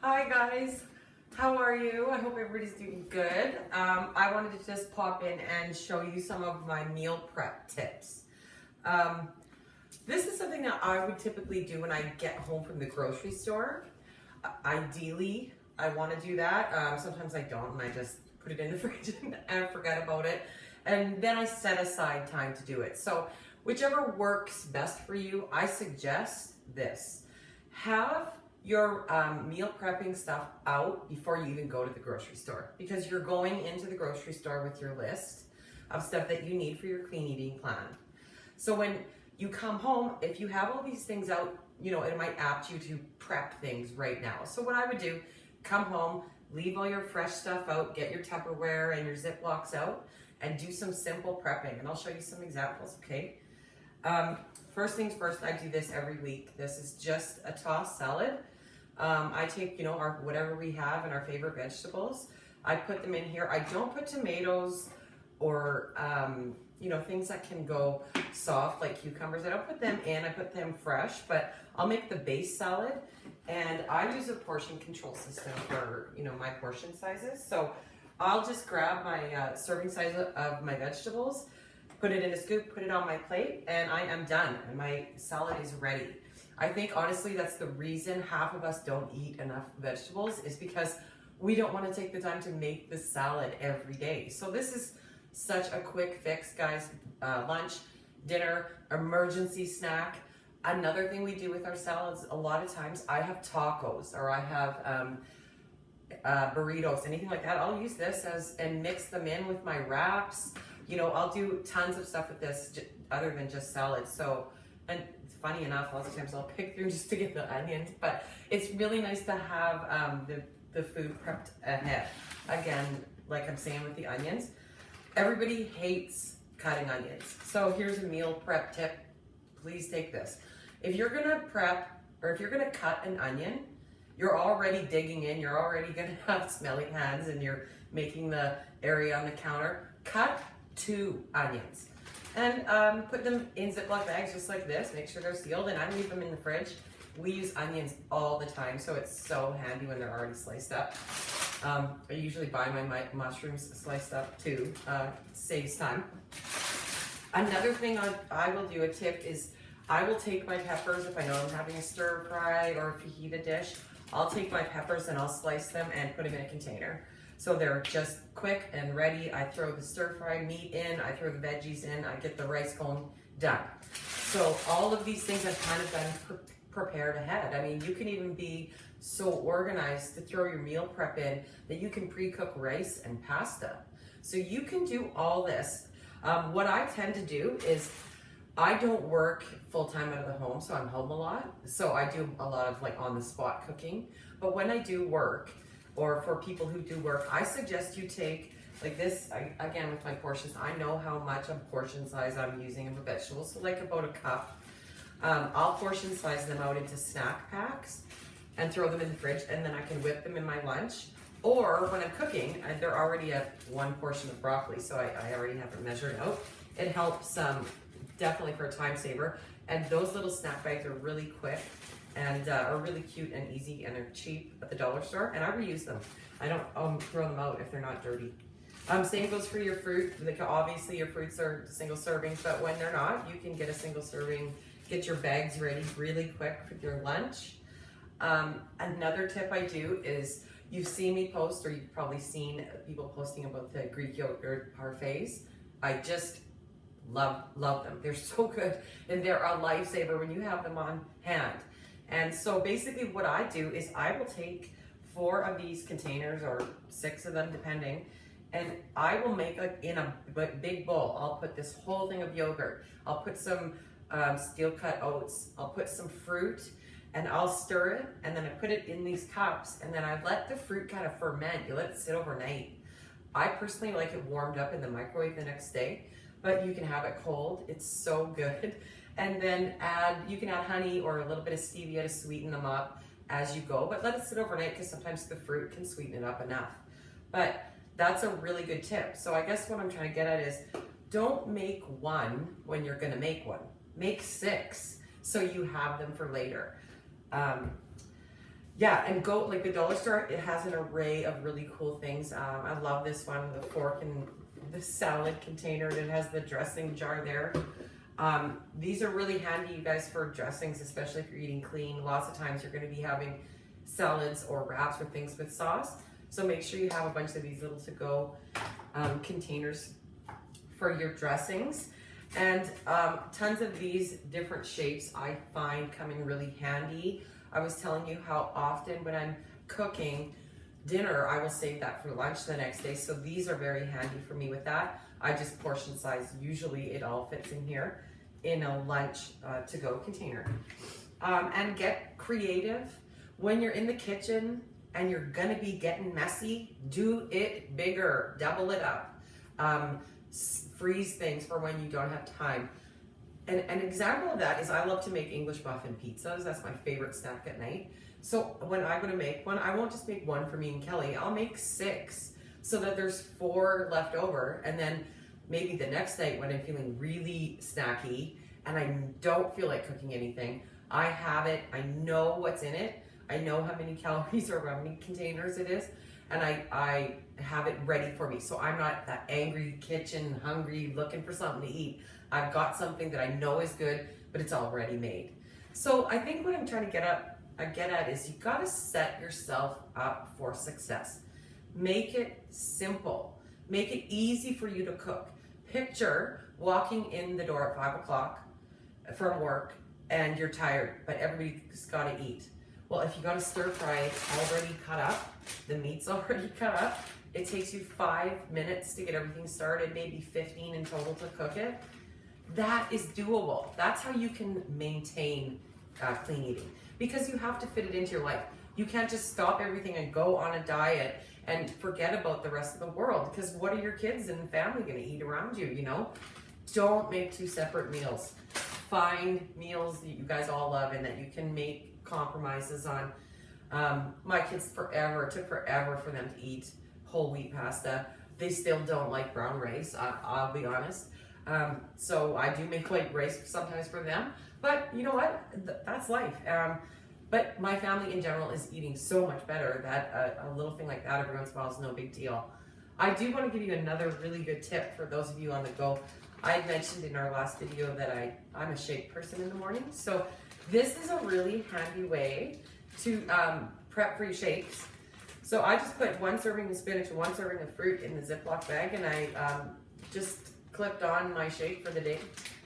Hi guys, how are you? I hope everybody's doing good. I wanted to just pop in and show you some of my meal prep tips. This is something that I would typically do when I get home from the grocery store. Ideally, I want to do that. Sometimes I don't and I just put it in the fridge and forget about it. And then I set aside time to do it. So whichever works best for you, I suggest this. Have your meal prepping stuff out before you even go to the grocery store, because you're going into the grocery store with your list of stuff that you need for your clean eating plan. So when you come home, if you have all these things out, it might apt you to prep things right now. So what I would do, come home, leave all your fresh stuff out, get your Tupperware and your Ziplocs out, and do some simple prepping. And I'll show you some examples, okay? First things first, I do this every week. This is just a tossed salad. I take, our whatever we have and our favorite vegetables. I put them in here. I don't put tomatoes or, things that can go soft like cucumbers. I don't put them in. I put them fresh, but I'll make the base salad. And I use a portion control system for, my portion sizes. So I'll just grab my serving size of my vegetables, put it in a scoop, put it on my plate, and I am done. And my salad is ready. I think honestly that's the reason half of us don't eat enough vegetables, is because we don't want to take the time to make the salad every day. So this is such a quick fix, guys. Lunch, dinner, emergency snack. Another thing we do with our salads, a lot of times I have tacos or I have burritos, anything like that. I'll use this and mix them in with my wraps. I'll do tons of stuff with this other than just salad. So, and funny enough, lots of times I'll pick through just to get the onions, but it's really nice to have the food prepped ahead. Again, like I'm saying with the onions, everybody hates cutting onions. So here's a meal prep tip. Please take this. If you're gonna prep, or if you're gonna cut an onion, you're already digging in, you're already gonna have smelly hands and you're making the area on the counter. Cut 2 onions. And put them in Ziploc bags just like this. Make sure they're sealed, and I leave them in the fridge. We use onions all the time, so it's so handy when they're already sliced up. I usually buy my mushrooms sliced up too. Saves time. Another thing I will do, a tip, is I will take my peppers, if I know I'm having a stir fry or a fajita dish, I'll take my peppers and I'll slice them and put them in a container. So they're just quick and ready. I throw the stir-fry meat in, I throw the veggies in, I get the rice cone done. So all of these things I've kind of done prepared ahead. I mean, you can even be so organized to throw your meal prep in that you can pre-cook rice and pasta. So you can do all this. What I tend to do is I don't work full-time out of the home, so I'm home a lot. So I do a lot of like on-the-spot cooking. But when I do work, or for people who do work, I suggest you take, like this, again with my portions, I know how much of portion size I'm using of a vegetable, so like about a cup. I'll portion size them out into snack packs and throw them in the fridge, and then I can whip them in my lunch. Or when I'm cooking, they're already at 1 portion of broccoli, so I already have it measured out. It helps definitely for a time saver, and those little snack bags are really quick and are really cute and easy, and they're cheap at the dollar store, and I reuse them. I don't throw them out if they're not dirty. Same goes for your fruit. Like obviously your fruits are single servings, but when they're not, you can get a single serving, get your bags ready really quick for your lunch. Another tip I do is, you've seen me post, or you've probably seen people posting about the Greek yogurt parfaits. I just love them. They're so good, and they're a lifesaver when you have them on hand. And so basically what I do is I will take 4 of these containers, or 6 of them depending, and I will make in a big bowl, I'll put this whole thing of yogurt, I'll put some steel cut oats, I'll put some fruit, and I'll stir it, and then I put it in these cups, and then I let the fruit kind of ferment. You let it sit overnight. I personally like it warmed up in the microwave the next day, but you can have it cold. It's so good. And then you can add honey or a little bit of stevia to sweeten them up as you go, but let it sit overnight, because sometimes the fruit can sweeten it up enough. But that's a really good tip. So I guess what I'm trying to get at is, don't make 1 when you're gonna make 1. Make 6 so you have them for later. Yeah, and go, like the dollar store, it has an array of really cool things. I love this one, the fork and the salad container. It has the dressing jar there. These are really handy, you guys, for dressings, especially if you're eating clean. Lots of times you're going to be having salads or wraps or things with sauce. So make sure you have a bunch of these little to-go containers for your dressings. And tons of these different shapes I find come in really handy. I was telling you how often when I'm cooking dinner, I will save that for lunch the next day. So these are very handy for me with that. I just portion size. Usually it all fits in here in a lunch to-go container. And get creative. When you're in the kitchen and you're gonna be getting messy, do it bigger, double it up. Freeze things for when you don't have time. And an example of that is I love to make English muffin pizzas. That's my favorite snack at night. So when I'm gonna make one, I won't just make one for me and Kelly. I'll make 6 so that there's 4 left over. And then maybe the next night when I'm feeling really snacky and I don't feel like cooking anything, I have it, I know what's in it, I know how many calories or how many containers it is, and I have it ready for me. So I'm not that angry kitchen, hungry, looking for something to eat. I've got something that I know is good, but it's already made. So I think what I'm trying to get at is you gotta set yourself up for success. Make it simple. Make it easy for you to cook. Picture walking in the door at 5 o'clock from work and you're tired, but everybody's gotta eat. Well, if you got a stir fry, it's already cut up, the meat's already cut up, it takes you 5 minutes to get everything started, maybe 15 in total to cook it. That is doable. That's how you can maintain clean eating, because you have to fit it into your life. You can't just stop everything and go on a diet and forget about the rest of the world, because what are your kids and family gonna eat around you, you know? Don't make 2 separate meals. Find meals that you guys all love and that you can make compromises on. My kids it took forever for them to eat whole wheat pasta. They still don't like brown rice, I'll be honest. So I do make white rice sometimes for them, but you know what? That's life. But my family in general is eating so much better that a little thing like that every once in a while is no big deal. I do want to give you another really good tip for those of you on the go. I had mentioned in our last video that I'm a shake person in the morning. So this is a really handy way to prep for your shakes. So I just put 1 serving of spinach and 1 serving of fruit in the Ziploc bag, and I just clipped on my shake for the day.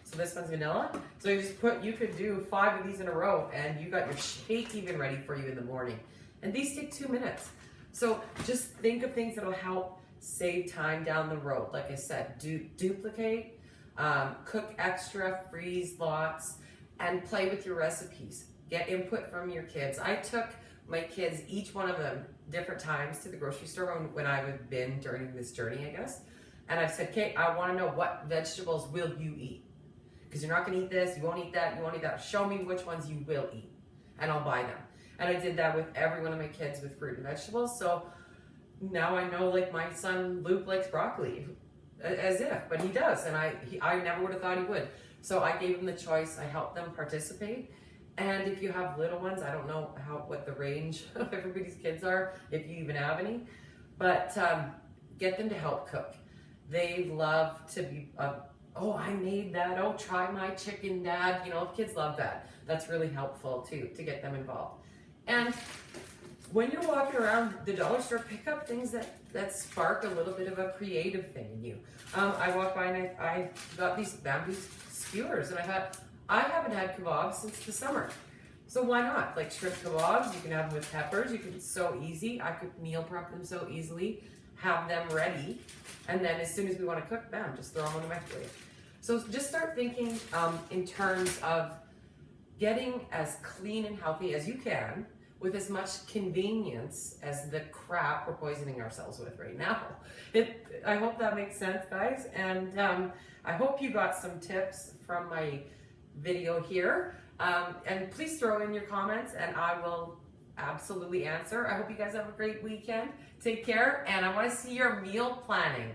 So this one's vanilla. So you could do 5 of these in a row and you got your shake even ready for you in the morning. And these take 2 minutes. So just think of things that'll help save time down the road. Like I said, duplicate, cook extra, freeze lots, and play with your recipes. Get input from your kids. I took my kids, each one of them, different times to the grocery store when I've been during this journey, I guess. And I've said, Kate, I want to know, what vegetables will you eat? Because you're not going to eat this, you won't eat that, you won't eat that. Show me which ones you will eat, and I'll buy them. And I did that with every one of my kids with fruit and vegetables. So now I know, like my son Luke likes broccoli, as if, but he does, and I never would have thought he would. So I gave him the choice. I helped them participate. And if you have little ones, I don't know what the range of everybody's kids are, if you even have any, but get them to help cook. They love to be, oh, I made that. Oh, try my chicken, Dad. You know, kids love that. That's really helpful too, to get them involved. And when you're walking around the dollar store, pick up things that spark a little bit of a creative thing in you. I walked by and I got these bamboo skewers, and I thought, I haven't had kebabs since the summer. So why not? Like shrimp kebabs, you can have them with peppers. It's so easy. I could meal prep them so easily, have them ready, and then as soon as we want to cook, bam, just throw them in the microwave. So just start thinking in terms of getting as clean and healthy as you can with as much convenience as the crap we're poisoning ourselves with right now. I hope that makes sense, guys. And I hope you got some tips from my video here. And please throw in your comments and I will absolutely answer. I hope you guys have a great weekend. Take care, and I want to see your meal planning.